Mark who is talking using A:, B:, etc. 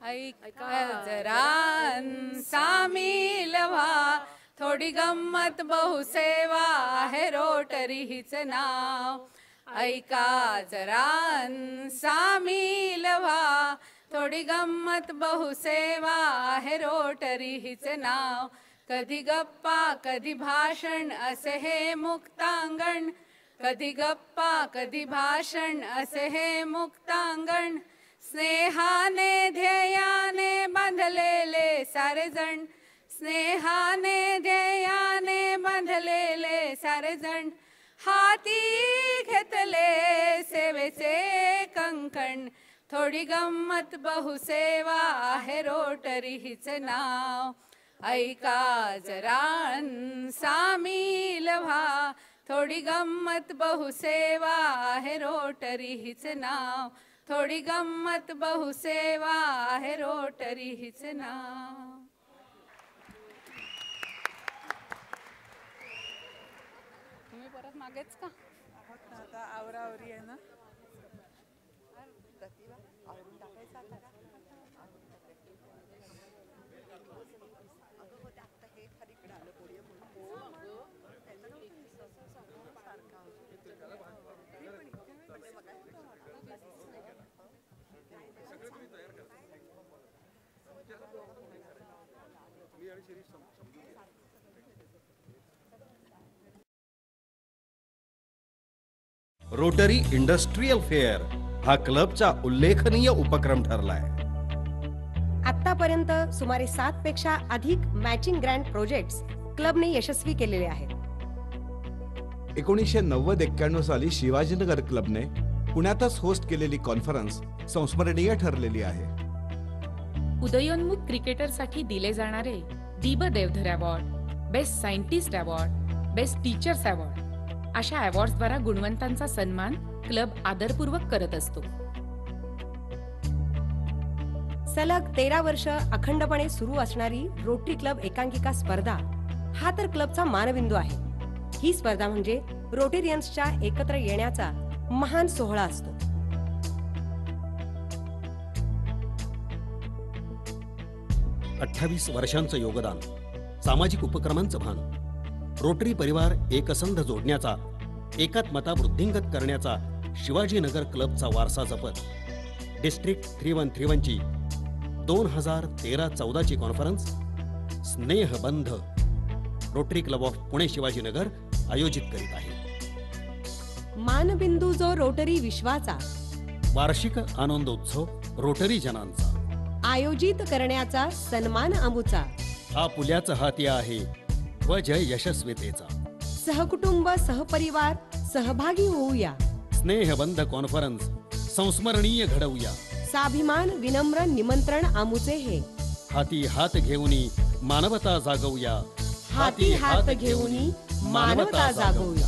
A: ऐका जरा सामील व्हा, थोडी गंमत बहुसेवा आहे रोटरी हिच नाव. ऐका जरा सामील व्हा, थोडी गंमत बहुसेवा आहे रोटरी हिच नाव. कधी गप्पा कधी भाषण असे हे मुक्तांगण, कधी गप्पा कधी भाषण असे हे मुक्तांगण. स्नेहाने ध्येयाने बांधलेले सारेजण, स्नेहाने ध्येयाने बांधलेले सारेजण. हाती घेतले सेवेचे कंकण, थोडी गंमत बहुसेवा आहे रोटरी हिच नाव. ऐका जरा सामील व्हा, थोडी गंमत बहुसेवा आहे रोटरी हिच नाव. थोडी गंमत बहुसेवा आहे रोटरी हिच नाव. तुम्ही परत मागेच का?
B: आता आवरावरी आहे ना.
C: रोटरी इंडस्ट्रियल फेअर हा क्लबचा उल्लेखनीय उपक्रम ठरलाय.
D: आतापर्यंत सुमारे 7 पेक्षा अधिक मॅचिंग ग्रँट प्रोजेक्ट्स क्लबने यशस्वी केलेले आहेत.
E: 1990-91 साली शिवाजीनगर क्लबने पुण्यातच होस्ट केलेली कॉन्फरन्स संस्मरणीय ठरलेली आहे.
F: उदयोन्मुख क्रिकेटरसाठी दिले जाणारे दीब Deodhar award, best scientist award, best teachers award अशा अवॉर्ड्सद्वारा गुणवंतांचा सन्मान क्लब आदरपूर्वक करत असतो.
D: सलग 13 वर्ष अखंडपणे सुरू असणारी रोटरी क्लब एकांकिका स्पर्धा हा तर क्लबचा मानबिंदू आहे. ही स्पर्धा म्हणजे रोटेरियन्सच्या एकत्र येण्याचा महान सोहळा असतो.
G: अठ्ठावीस वर्षांचं योगदान, सामाजिक उपक्रमांचं भान, रोटरी परिवार एकसंध जोडण्याचा, एकात्मता वृद्धिंगत करण्याचा शिवाजीनगर क्लबचा वारसा जपत डिस्ट्रिक्ट 3131 ची 2013-14 conference Snehbandh Rotary Club of Pune Shivajinagar आयोजित करीत आहे.
D: मानबिंदू जो रोटरी विश्वाचा,
G: वार्षिक आनंदोत्सव रोटरी जनांचा,
D: आयोजित करण्याचा सन्मान अमुचा,
G: हा पुल्याचा हाती आहे ध्वज यशस्वीतेचा.
D: सहकुटुंब सहपरिवार सहभागी होऊया,
G: स्नेहबंध कॉन्फरन्स संस्मरणीय घडवूया.
D: स्वाभिमान विनम्र निमंत्रण आमुचे हे,
G: हाती हात घेऊनी मानवता जागवूया.
D: हाती हात घेऊनी मानवता जागवूया.